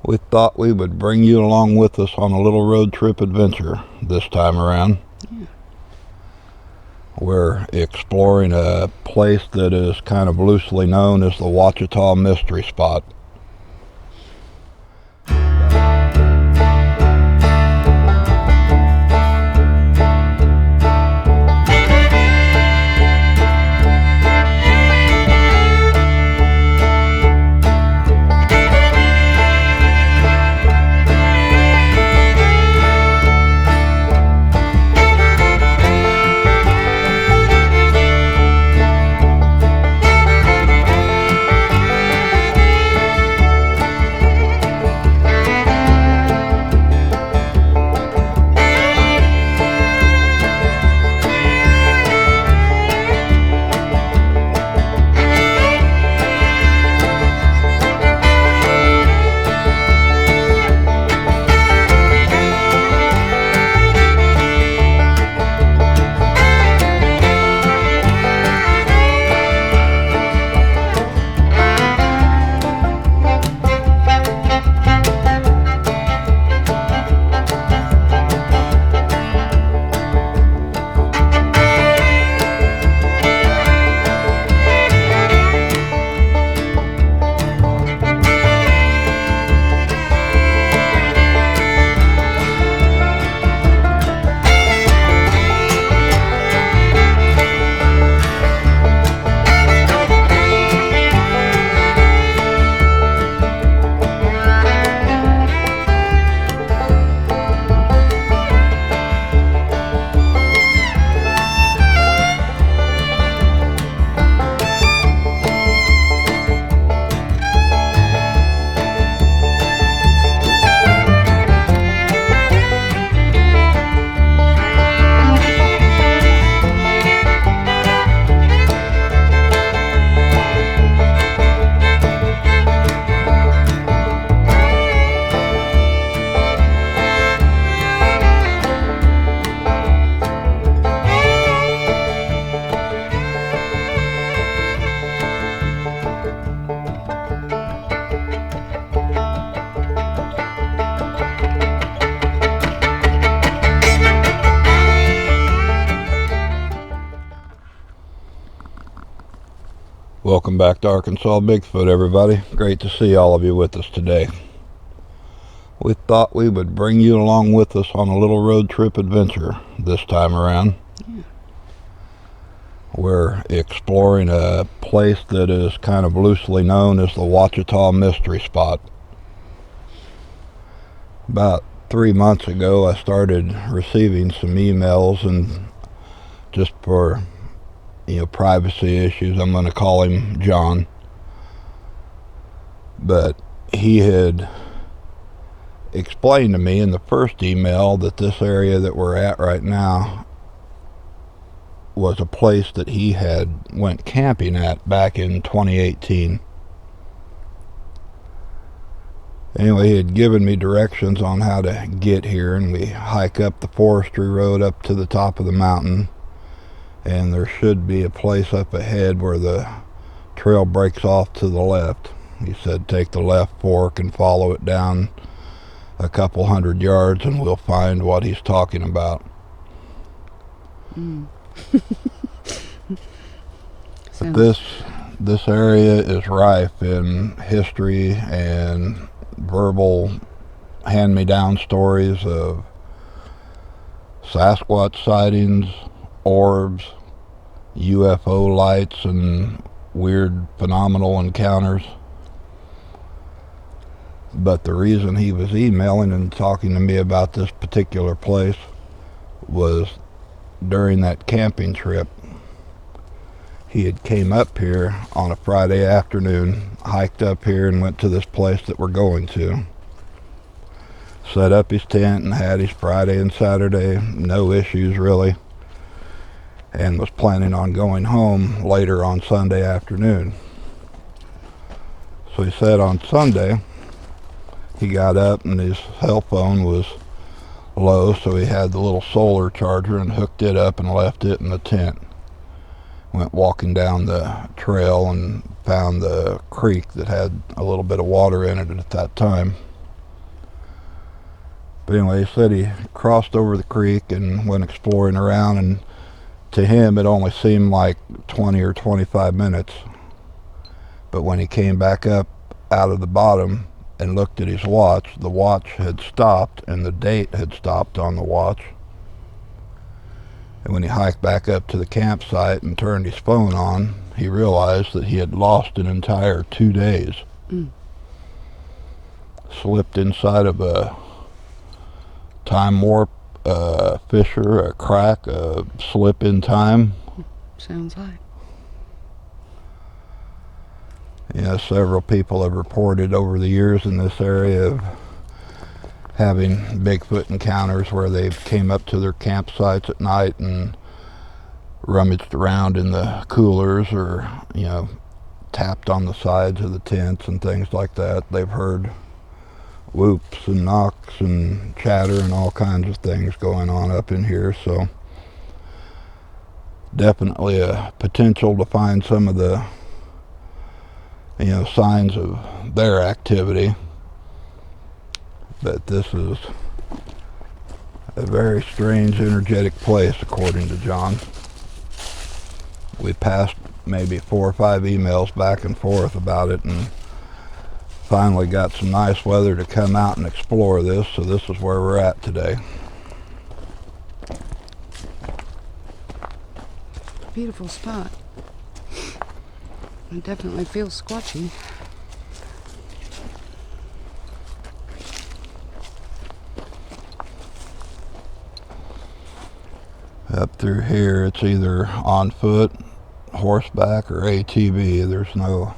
We thought we would bring you along with us on a little road trip adventure this time around. Yeah. We're exploring a place that is kind of loosely known as the Ouachita Mystery Spot. Welcome back to Arkansas Bigfoot, everybody. Great to see all of you with us today. We thought we would bring you along with us on a little road trip adventure this time around. Yeah. We're exploring a place that is kind of loosely known as the Ouachita Mystery Spot. About 3 months ago, I started receiving some emails, and just for privacy issues, I'm going to call him John. But he had explained to me in the first email that this area that we're at right now was a place that he had went camping at back in 2018. Anyway, he had given me directions on how to get here, and we hike up the forestry road up to the top of the mountain, and there should be a place up ahead where the trail breaks off to the left. He said take the left fork and follow it down a couple 100 yards and we'll find what he's talking about. This area is rife in history and verbal hand-me-down stories of Sasquatch sightings, orbs, UFO lights, and weird phenomenal encounters. But the reason he was emailing and talking to me about this particular place was during that camping trip. He had came up here on a Friday afternoon, hiked up here and went to this place that we're going to. Set up his tent and had his Friday and Saturday, no issues really, and was planning on going home later on Sunday afternoon. So he said on Sunday, he got up and his cell phone was low, so he had the little solar charger and hooked it up and left it in the tent. Went walking down the trail and found the creek that had a little bit of water in it at that time. But anyway, he said he crossed over the creek and went exploring around, and to him it only seemed like 20 or 25 minutes. But when he came back up out of the bottom and looked at his watch, the watch had stopped and the date had stopped on the watch. And when he hiked back up to the campsite and turned his phone on, he realized that he had lost an entire 2 days. Slipped inside of a time warp, fissure, a crack, a slip in time. Sounds like. Yeah, several people have reported over the years in this area of having Bigfoot encounters where they came up to their campsites at night and rummaged around in the coolers, or, you know, tapped on the sides of the tents and things like that. They've heard whoops and knocks and chatter and all kinds of things going on up in here, so definitely a potential to find some of the, you know, signs of their activity. But this is a very strange, energetic place, according to John. We passed maybe 4 or 5 emails back and forth about it, and finally got some nice weather to come out and explore this, so this is where we're at today. Beautiful spot. It definitely feels squatchy. Up through here, it's either on foot, horseback, or ATV. There's no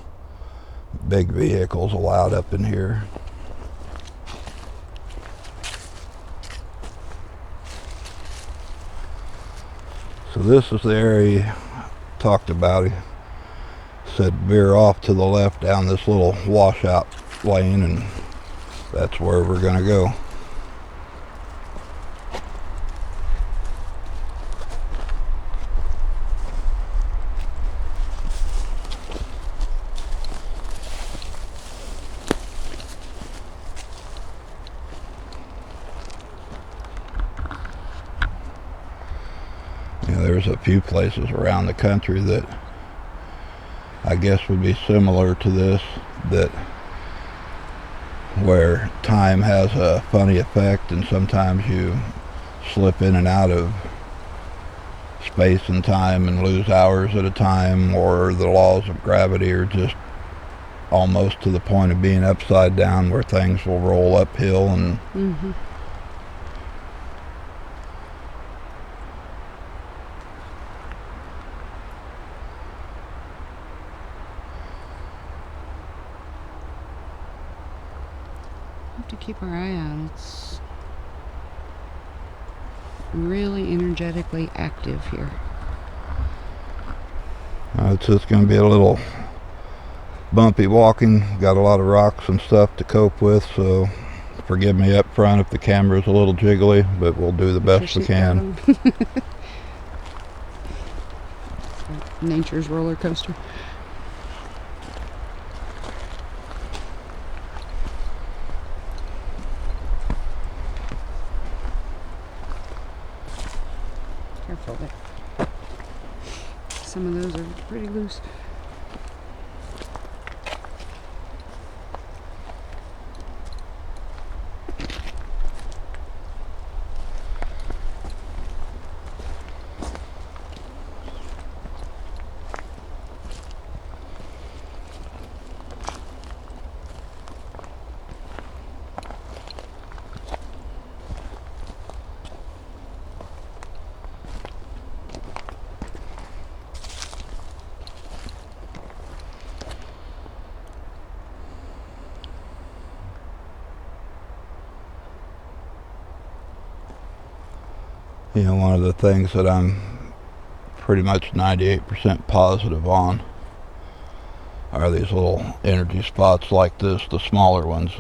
big vehicles allowed up in here. So this is the area he talked about. He said veer off to the left down this little washout lane, and that's where we're going to go. There's a few places around the country that I guess would be similar to this, that where time has a funny effect, and sometimes you slip in and out of space and time and lose hours at a time, or the laws of gravity are just almost to the point of being upside down, where things will roll uphill and have to keep our eye out. It's really energetically active here. It's just going to be a little bumpy walking. Got a lot of rocks and stuff to cope with, so forgive me up front if the camera's a little jiggly, but we'll do the best we can. Nature's roller coaster. Careful there. Some of those are pretty loose. You know, one of the things that I'm pretty much 98% positive on are these little energy spots like this. The smaller ones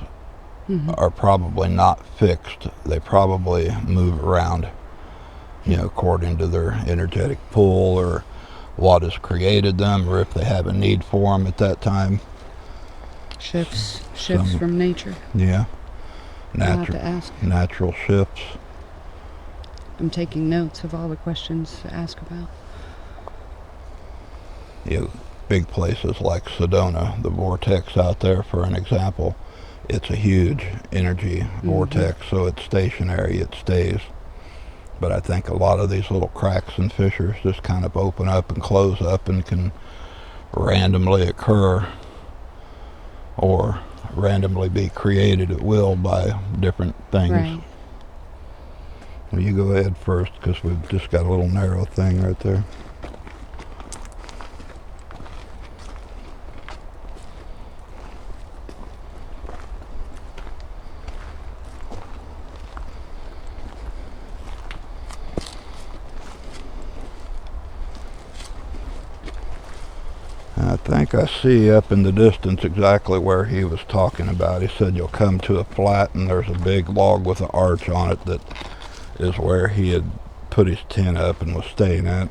are probably not fixed. They probably move around, you know, according to their energetic pull, or what has created them, or if they have a need for them at that time. Shifts from nature. Yeah. I'll have to ask. Natural shifts. I'm taking notes of all the questions to ask about. Big places like Sedona, the vortex out there, for an example, it's a huge energy vortex, so it's stationary, it stays. But I think a lot of these little cracks and fissures just kind of open up and close up and can randomly occur or randomly be created at will by different things. Right. Well, you go ahead first, because we've just got a little narrow thing right there. I think I see up in the distance exactly where he was talking about. He said you'll come to a flat and there's a big log with an arch on it that is where he had put his tent up and was staying at.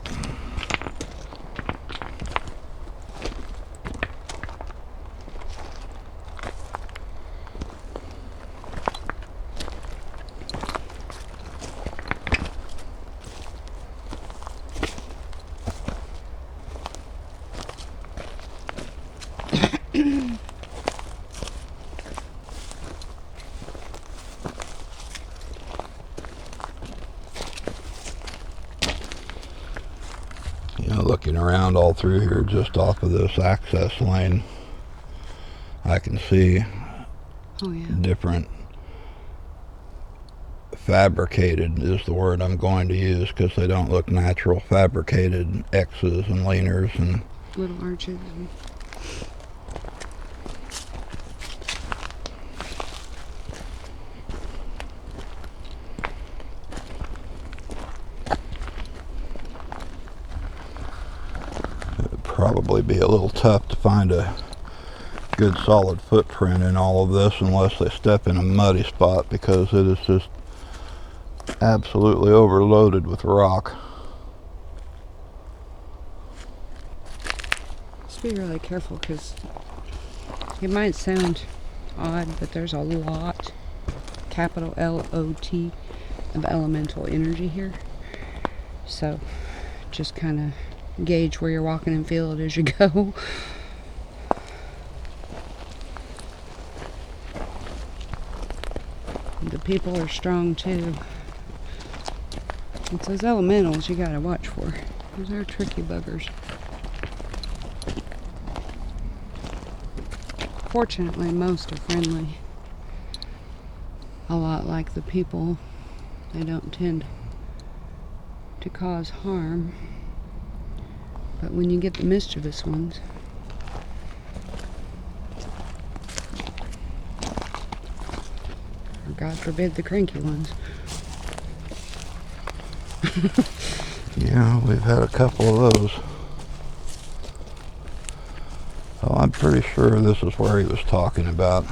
Looking around all through here just off of this access lane, I can see different fabricated is the word I'm going to use, because they don't look natural, fabricated X's and leaners and little arches. Probably be a little tough to find a good solid footprint in all of this unless they step in a muddy spot, because it is just absolutely overloaded with rock. Just be really careful, because it might sound odd, but there's a lot, capital L-O-T, of elemental energy here. So just kind of gauge where you're walking and feel it as you go. The people are strong too. It's those elementals you gotta watch for. Those are tricky buggers. Fortunately, most are friendly. A lot like the people. They don't tend to cause harm. But when you get the mischievous ones, or God forbid the cranky ones. Yeah, we've had a couple of those. So I'm pretty sure this is where he was talking about.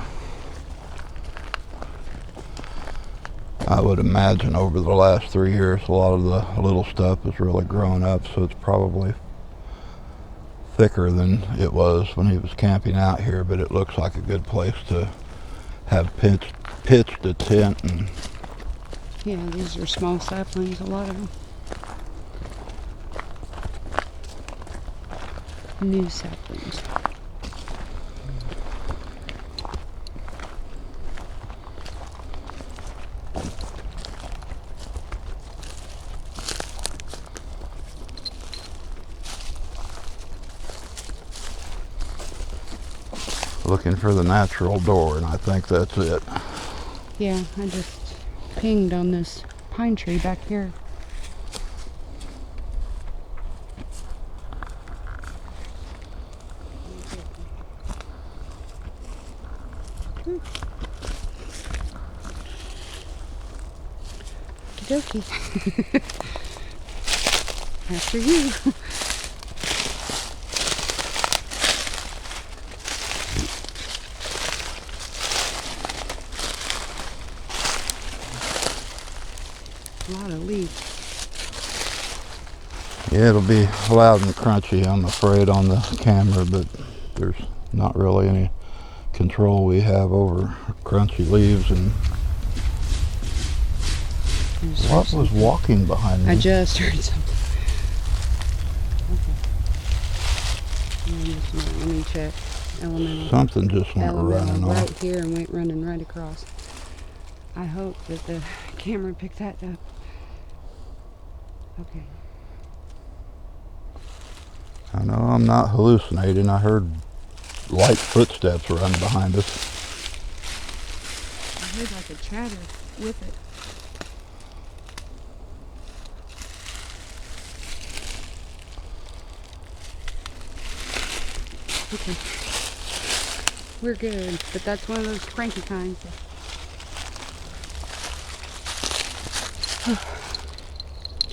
I would imagine over the last 3 years a lot of the little stuff has really grown up, so it's probably thicker than it was when he was camping out here, but it looks like a good place to have pitched a tent. And yeah, these are small saplings, a lot of them. New saplings. looking for the natural door, and I think that's it. Yeah, I just pinged on this pine tree back here. Okie dokie. After you. A lot of leaves. Yeah, it'll be loud and crunchy, I'm afraid, on the camera, but there's not really any control we have over crunchy leaves and What was walking behind me? I just heard something. Okay. Let me check. Elemental. Something just went running right off. here and went running right across. I hope that the camera picked that up. Okay. I know I'm not hallucinating. I heard light footsteps run behind us. I heard like a chatter with it. Okay. We're good, but that's one of those cranky kinds.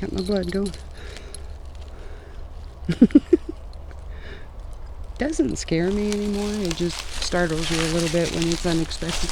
Got my blood going. Doesn't scare me anymore. It just startles you a little bit when it's unexpected.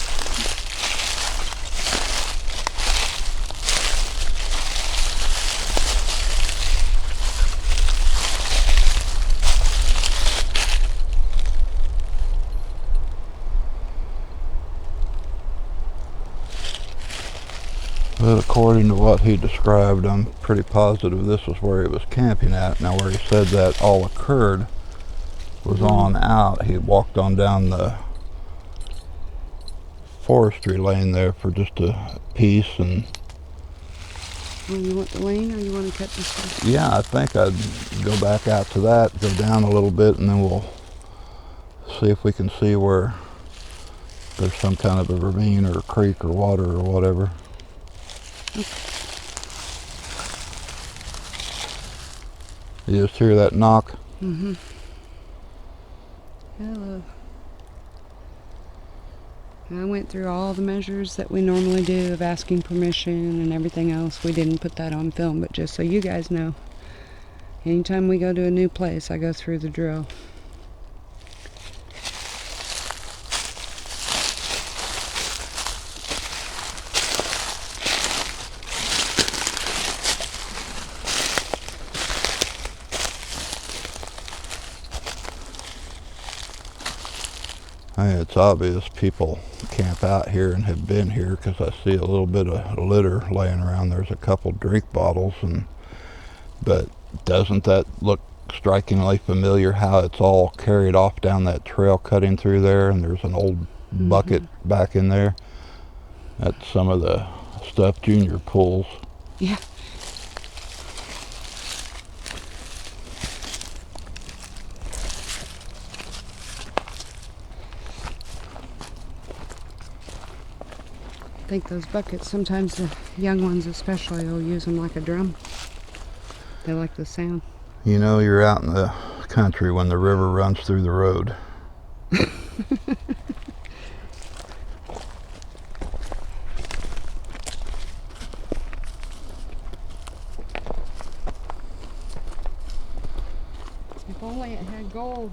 But according to what he described, I'm pretty positive this was where he was camping at. Now, where he said that all occurred was on out. He walked on down the forestry lane there for just a piece, and Oh, you want the lane or you want to cut this one? yeah, I think I'd go back out to that, go down a little bit, and then we'll see if we can see where there's some kind of a ravine or a creek or water or whatever. You just hear that knock? Mm-hmm. Hello. I went through all the measures that we normally do of asking permission and everything else. We didn't put that on film, but just so you guys know, anytime we go to a new place, I go through the drill. Hey, it's obvious people camp out here and have been here, because I see a little bit of litter laying around. There's a couple drink bottles, but doesn't that look strikingly familiar, how it's all carried off down that trail cutting through there, and there's an old bucket back in there? That's some of the stuff Junior pulls. Yeah. I think those buckets, sometimes the young ones especially, will use them like a drum. They like the sound. You know, you're out in the country when the river runs through the road. If only it had gold.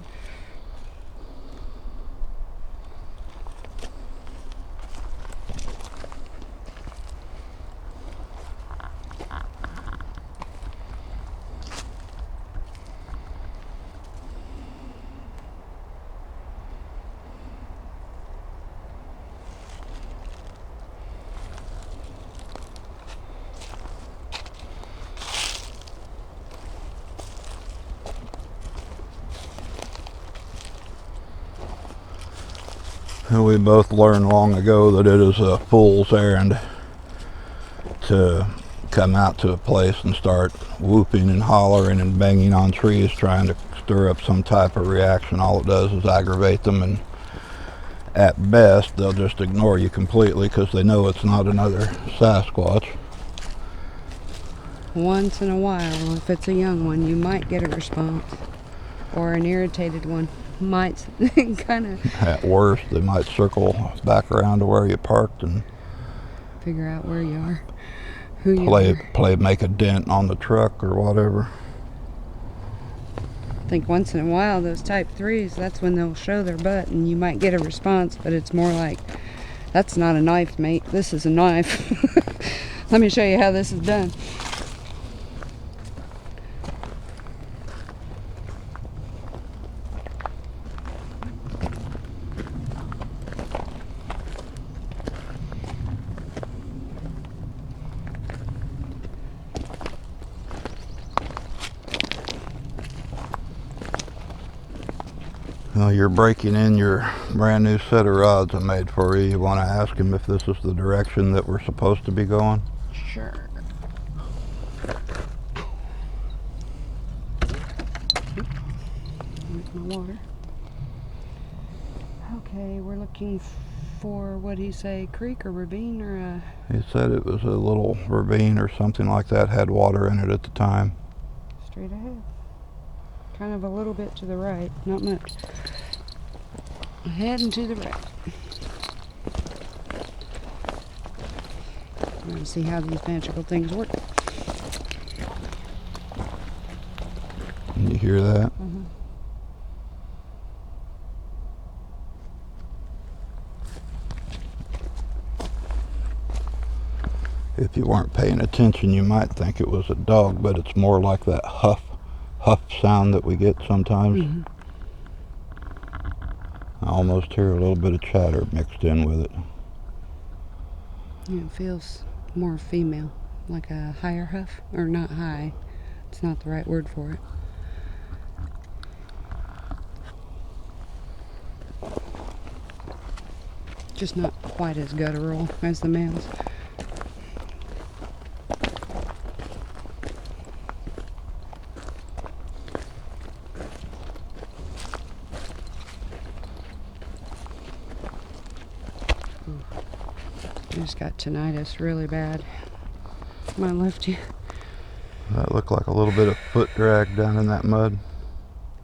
And we both learned long ago that it is a fool's errand to come out to a place and start whooping and hollering and banging on trees trying to stir up some type of reaction. All it does is aggravate them, and at best they'll just ignore you completely because they know it's not another Sasquatch. Once in a while, if it's a young one, you might get a response, or an irritated one might kind of At worst, they might circle back around to where you parked and figure out where you are, who you are. make a dent on the truck or whatever. I think once in a while, those type 3s, that's when they'll show their butt and you might get a response, but it's more like, that's not a knife, mate. This is a knife. Let me show you how this is done. Well, you're breaking in your brand new set of rods I made for you. You want to ask him if this is the direction that we're supposed to be going? Sure. There's my water. Okay, we're looking for, what did he say, creek or ravine or a... He said it was a little ravine or something like that, had water in it at the time. Straight ahead. Kind of a little bit to the right, not much. Ahead and to the right. I'm going to see how these magical things work. Can you hear that? Mm-hmm. If you weren't paying attention, you might think it was a dog, but it's more like that huff sound that we get sometimes. Mm-hmm. I almost hear a little bit of chatter mixed in with it. Yeah, it feels more female, like a higher huff, or not high. It's not the right word for it. Just not quite as guttural as the males. I just got tinnitus really bad. My left ear. That looked like a little bit of foot drag down in that mud.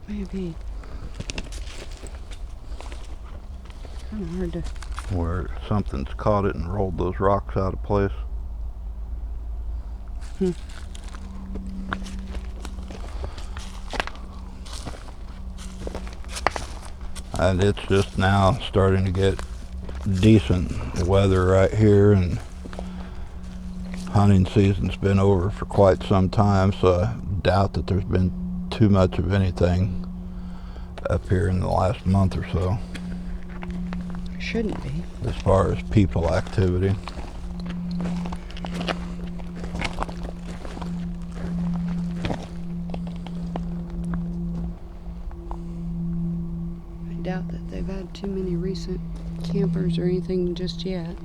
Maybe. Kind of hard to... Where something's caught it and rolled those rocks out of place. And it's just now starting to get decent weather right here, and hunting season's been over for quite some time, so I doubt that there's been too much of anything up here in the last month or so Shouldn't be. as far as people activity. I doubt that they've had too many recent campers or anything just yet.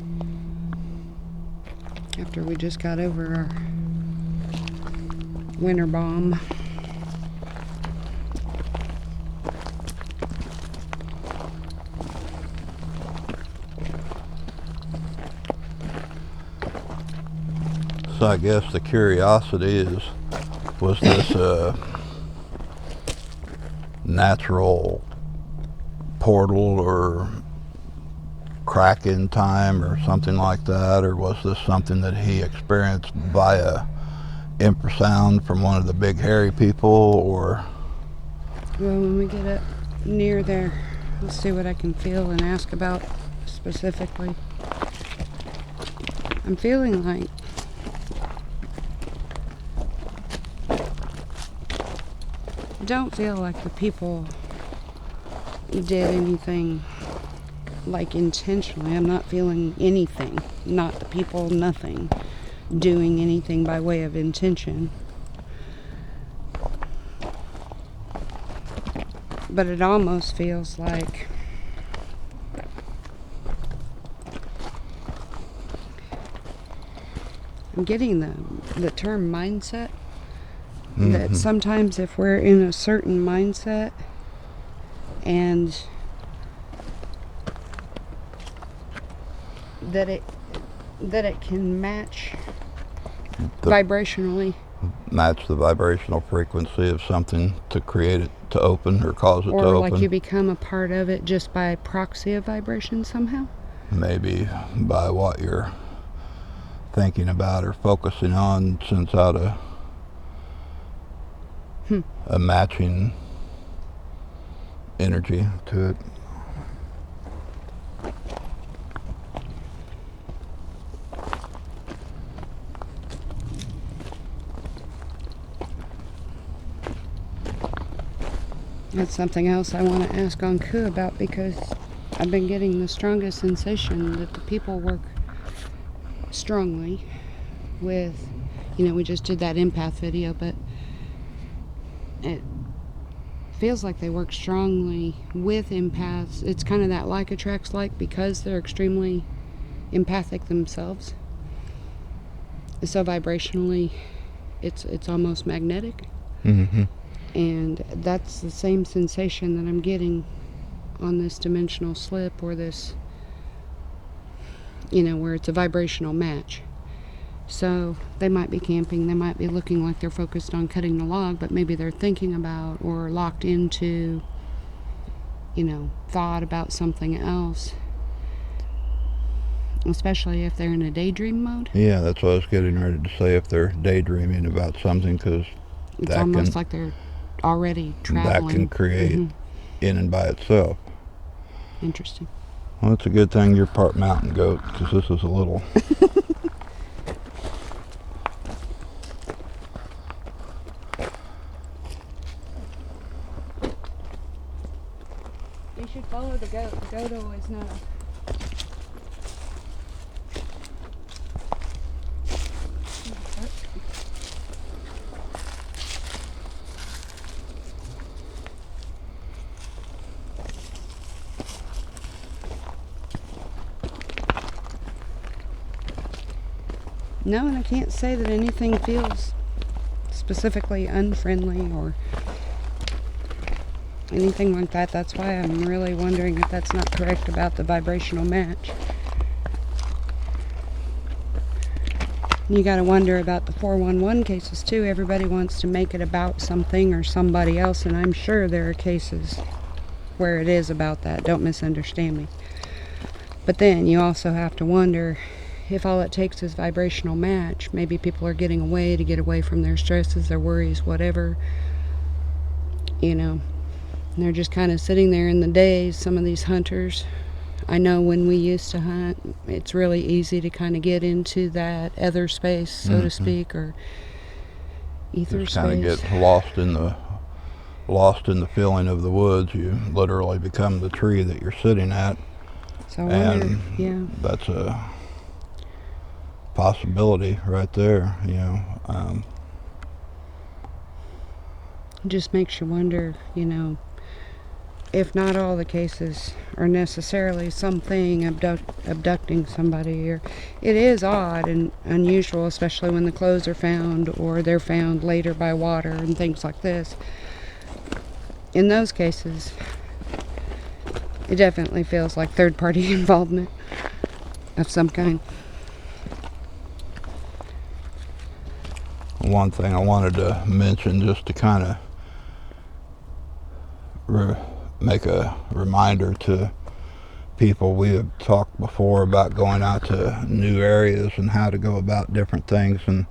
After we just got over our winter bomb. So I guess the curiosity is, was this a natural portal or crack in time or something like that, or was this something that he experienced via infrasound from one of the big hairy people, or... Well, when we get up near there, I'll see what I can feel and ask about specifically. I'm feeling like I don't feel like the people did anything like intentionally. I'm not feeling anything. Not the people, nothing doing anything by way of intention. But it almost feels like I'm getting the term mindset. That sometimes if we're in a certain mindset and that it can match vibrationally, match the vibrational frequency of something to create it to open or cause it to or open. like you become a part of it just by proxy of vibration somehow. Maybe by what you're thinking about or focusing on sends out a matching energy to it. That's something else I want to ask on Ku about, because I've been getting the strongest sensation that the people work strongly with, we just did that empath video, but feels like they work strongly with empaths. It's kind of that like attracts like, because they're extremely empathic themselves. So vibrationally, it's almost magnetic. Mm-hmm. And that's the same sensation that I'm getting on this dimensional slip, or this, where it's a vibrational match. So they might be camping, they might be looking like they're focused on cutting the log, but maybe they're thinking about or locked into, thought about something else. Especially if they're in a daydream mode. Yeah, that's what I was getting ready to say, if they're daydreaming about something, because it's almost like they're already traveling. That can create in and by itself. Interesting. Well, it's a good thing you're part mountain goat, because this is a little... You should follow the goat. The goat always knows. No, and I can't say that anything feels specifically unfriendly or anything like that. That's why I'm really wondering if that's not correct about the vibrational match. You got to wonder about the 411 cases too. Everybody wants to make it about something or somebody else, and I'm sure there are cases where it is about that. Don't misunderstand me. But then you also have to wonder if all it takes is vibrational match. Maybe people are getting away to get away from their stresses, their worries, whatever. And they're just kind of sitting there in the days. Some of these hunters, I know when we used to hunt, it's really easy to kind of get into that ether space, so to speak, or ether just space. Kind of get lost in the feeling of the woods. You literally become the tree that you're sitting at. So I wonder, yeah. That's a possibility right there, Just makes you wonder, if not all the cases are necessarily something abducting somebody. Or it is odd and unusual, especially when the clothes are found or they're found later by water and things like this. In those cases, it definitely feels like third-party involvement of some kind. One thing I wanted to mention, just to kind of make a reminder to people, we have talked before about going out to new areas and how to go about different things, and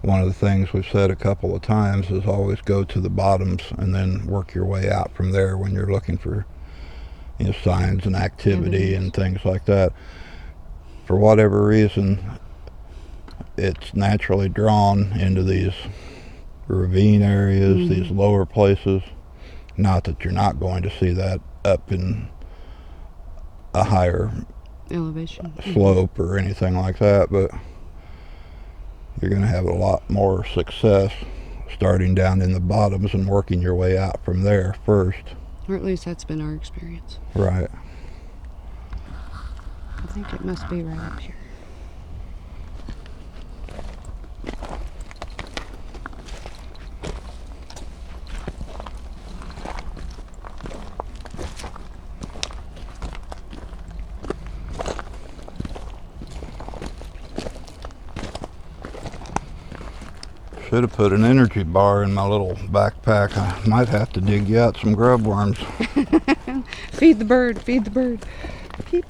one of the things we've said a couple of times is always go to the bottoms and then work your way out from there when you're looking for signs and activity and things like that. For whatever reason, it's naturally drawn into these ravine areas, these lower places. Not that you're not going to see that up in a higher elevation slope or anything like that, but you're going to have a lot more success starting down in the bottoms and working your way out from there first. Or at least that's been our experience. Right. I think it must be right up here. Should have put an energy bar in my little backpack. I might have to dig you out some grub worms. Feed the bird, feed the bird. Peep.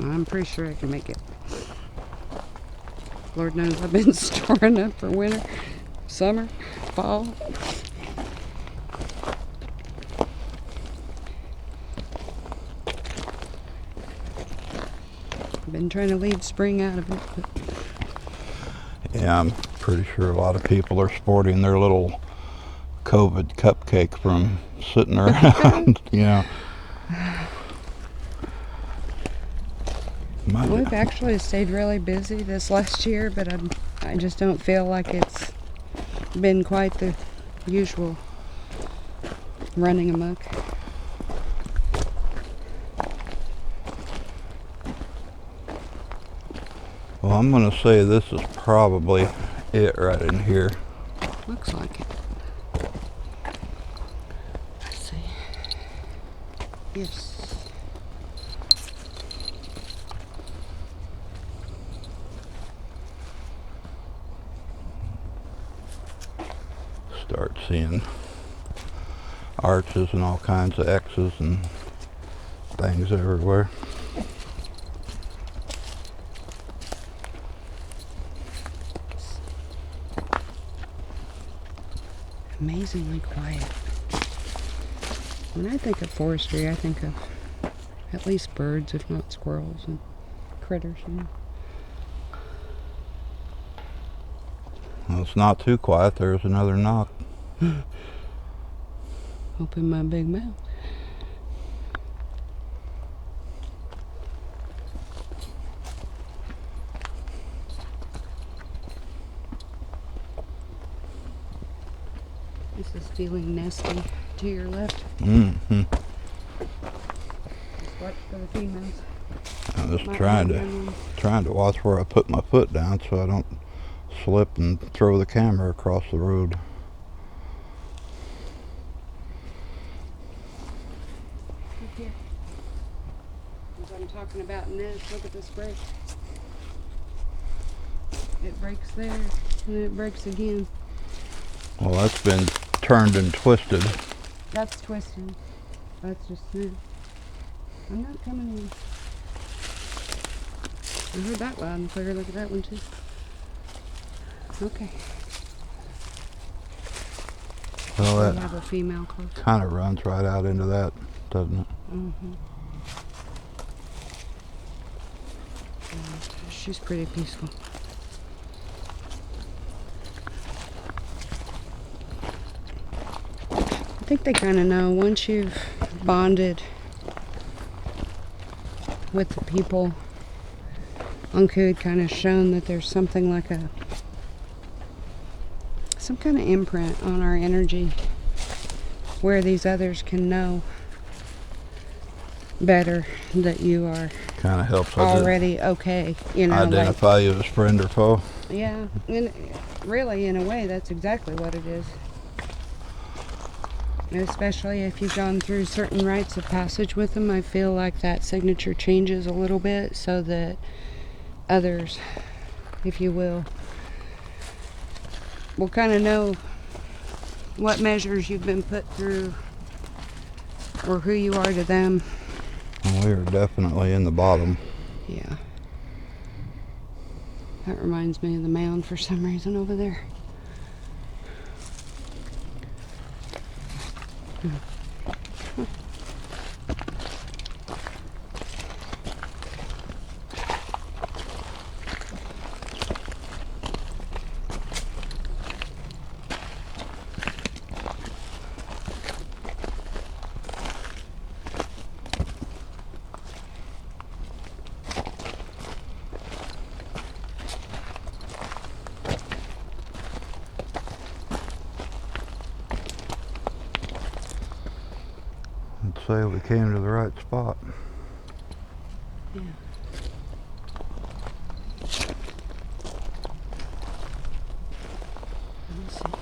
I'm pretty sure I can make it. Lord knows I've been storing up for winter, summer, fall. I've been trying to leave spring out of it. But yeah, I'm pretty sure a lot of people are sporting their little COVID cupcake from sitting around, We've actually stayed really busy this last year, but I just don't feel like it's been quite the usual running amok. Well, I'm going to say this is probably it right in here. Looks like it. Let's see. Yes. Start seeing arches and all kinds of X's and things everywhere. Amazingly quiet. When I think of forestry, I think of at least birds, if not squirrels and critters. Well, it's not too quiet. There's another knock. Open my big mouth. This is feeling nasty to your left. Mm-hmm. Watch for the females. I'm just Might trying be to young ones. watch where I put my foot down so I don't slip and throw the camera across the road. Look here. As I'm talking about nests, look at this break. It breaks there, and then it breaks again. Well, that's been turned and twisted. That's twisting. That's just new. I'm not coming in. I heard that loud and clear. Look at that one too. Okay. Well, We that have a female close. kind of runs right out into that, doesn't it? Mm-hmm. She's pretty peaceful. I think they kind of know once you've bonded with the people. Uncle had kind of shown that there's something like some kind of imprint on our energy where these others can know better that you are Kind of helps already okay, you know. identify you as friend or foe. Yeah, and really, in a way, that's exactly what it is. Especially if you've gone through certain rites of passage with them, I feel like that signature changes a little bit so that others, if you will kind of know what measures you've been put through or who you are to them. And we are definitely in the bottom. Yeah. That reminds me of the mound for some reason over there. I'd say we came to the right spot. Yeah. Let's see.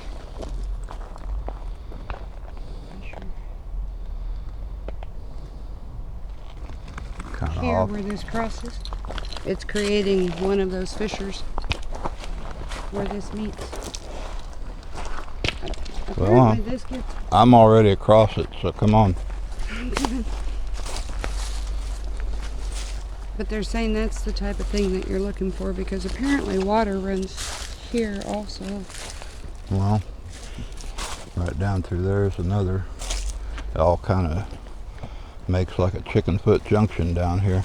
Kind of Here off. where this crosses, it's creating one of those fissures where this meets. Well, Apparently this gets I'm already across it, so come on. But they're saying that's the type of thing that you're looking for because apparently water runs here also. Well, right down through there is another. It all kind of makes like a chicken foot junction down here.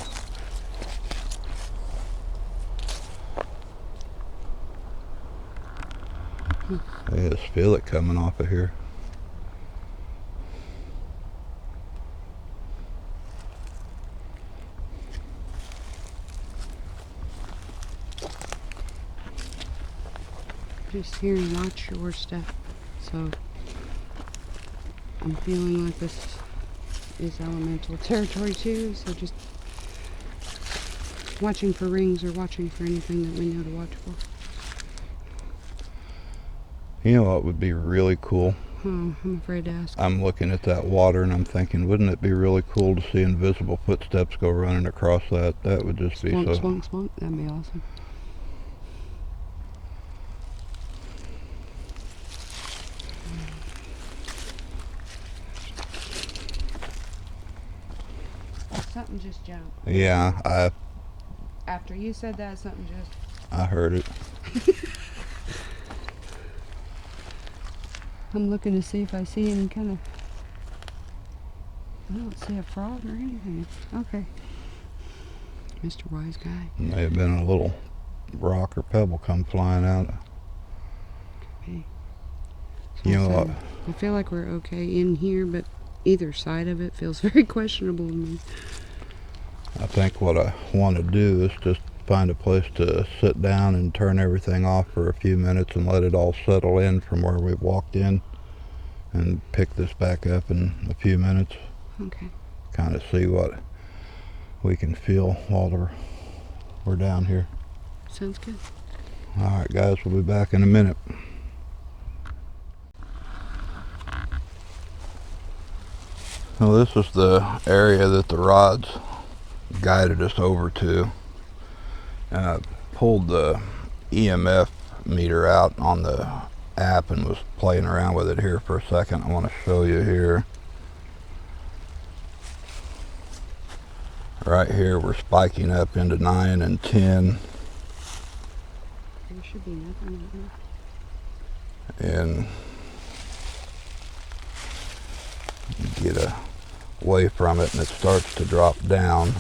I just feel it coming off of here. just hearing offshore stuff. So I'm feeling like this is elemental territory too. So just watching for rings or watching for anything that we know to watch for. You know what would be really cool? Oh, I'm afraid to ask. I'm looking at that water and I'm thinking, wouldn't it be really cool to see invisible footsteps go running across that? That would just be so... Spunk, spunk. That'd be awesome. Something just jumped. Yeah, After you said that, something just... I heard it. I'm looking to see if I see any kind of... I don't see a frog or anything. Okay. Mr. Wise Guy. May have been a little rock or pebble come flying out. Okay. You know what? I feel like we're okay in here, but either side of it feels very questionable to me. I think what I want to do is just find a place to sit down and turn everything off for a few minutes and let it all settle in from where we've walked in, and pick this back up in a few minutes. Okay. Kind of see what we can feel while we're down here. Sounds good. Alright guys, we'll be back in a minute. Well, this is the area that the rods guided us over to. And I pulled the EMF meter out on the app and was playing around with it here for a second. I want to show you here. Right here we're spiking up into 9 and 10. There should be nothing right there. And you get away from it and it starts to drop down.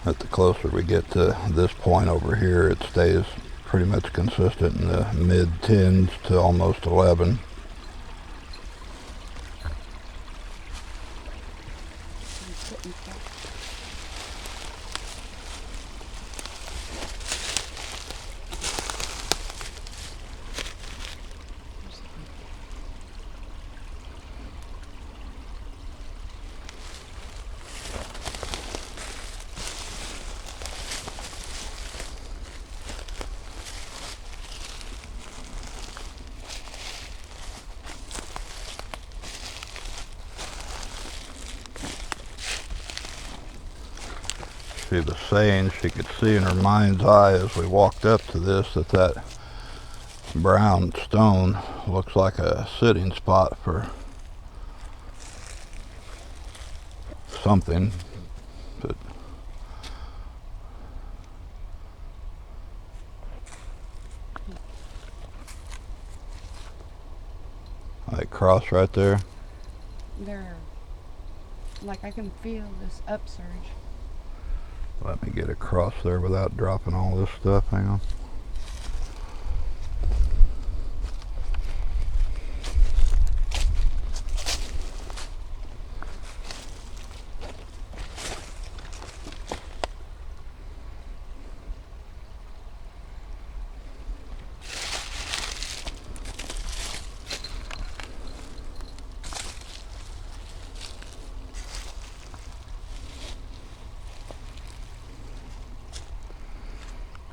But the closer we get to this point over here, it stays pretty much consistent in the mid-10s to almost 11. She was saying she could see in her mind's eye as we walked up to this that brown stone looks like a sitting spot for something. But like cross right there. There, like I can feel this upsurge. Let me get across there without dropping all this stuff. Hang on.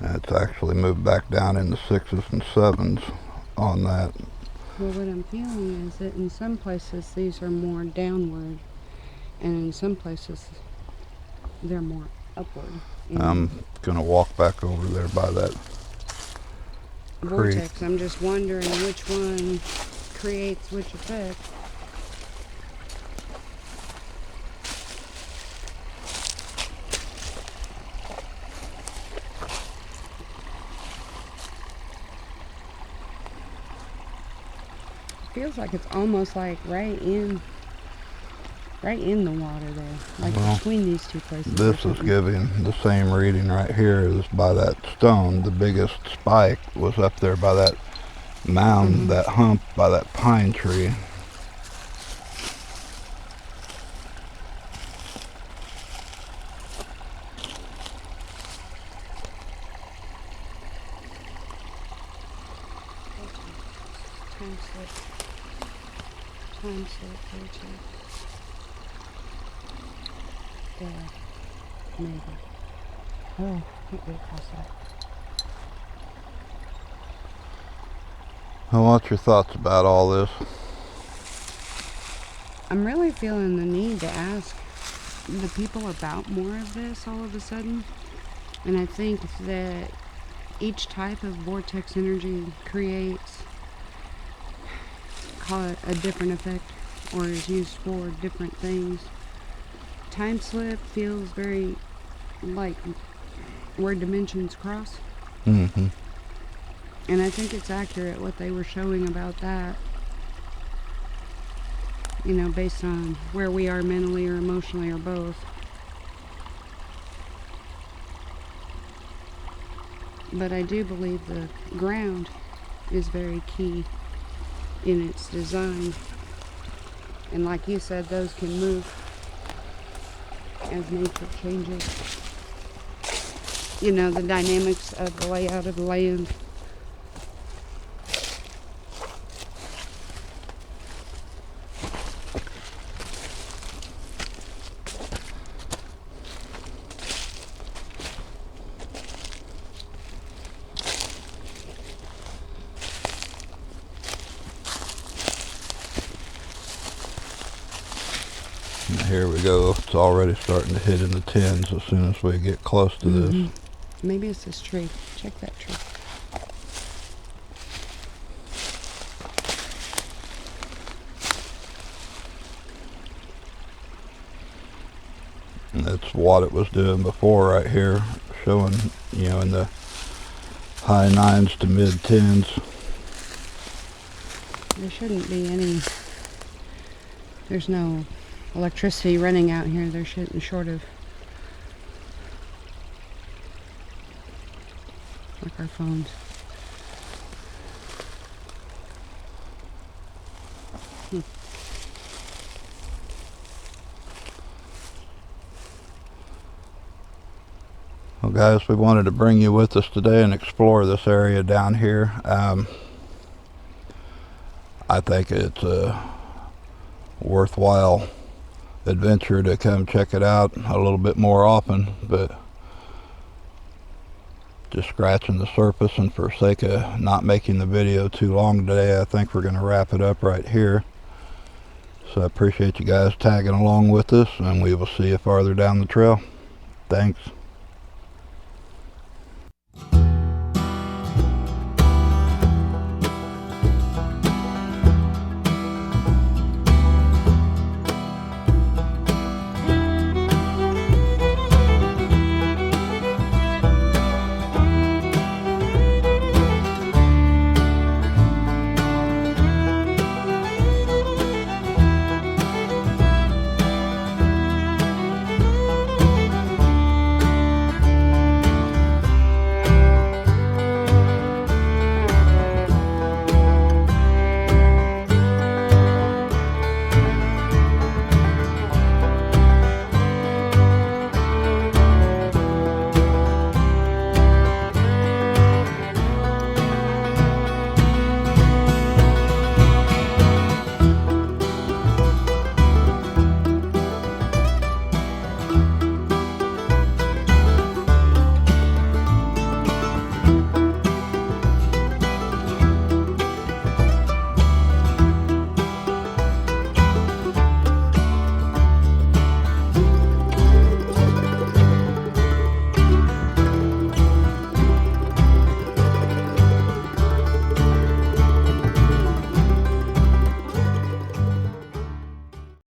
It's actually moved back down in the 6s and 7s on that. Well, what I'm feeling is that in some places these are more downward, and in some places they're more upward. I'm gonna walk back over there by that vortex. creek. I'm just wondering which one creates which effect. Feels like it's almost like right in right in the water there, like Well, between these two places. This is giving the same reading right here as by that stone. The biggest spike was up there by that mound, that hump by that pine tree. Time slip there too. There. Maybe. Oh, can't get across that. Well, what's your thoughts about all this? I'm really feeling the need to ask the people about more of this all of a sudden. And I think that each type of vortex energy creates, call it a different effect, or is used for different things. Time slip feels very like where dimensions cross. Mm-hmm. And I think it's accurate what they were showing about that. You know, based on where we are mentally or emotionally or both. But I do believe the ground is very key in its design. And like you said, those can move as nature changes. You know, the dynamics of the layout of the land. Here we go. It's already starting to hit in the tens as soon as we get close to this. Maybe it's this tree. Check that tree. And that's what it was doing before right here, showing, you know, in the high 9s to mid 10s. There shouldn't be any. There's no electricity running out here. There shouldn't, short of like our phones. Well, guys, we wanted to bring you with us today and explore this area down here. I think it's a worthwhile adventure to come check it out a little bit more often, but just scratching the surface, and for sake of not making the video too long today, I think we're going to wrap it up right here. So I appreciate you guys tagging along with us, and we will see you farther down the trail. Thanks.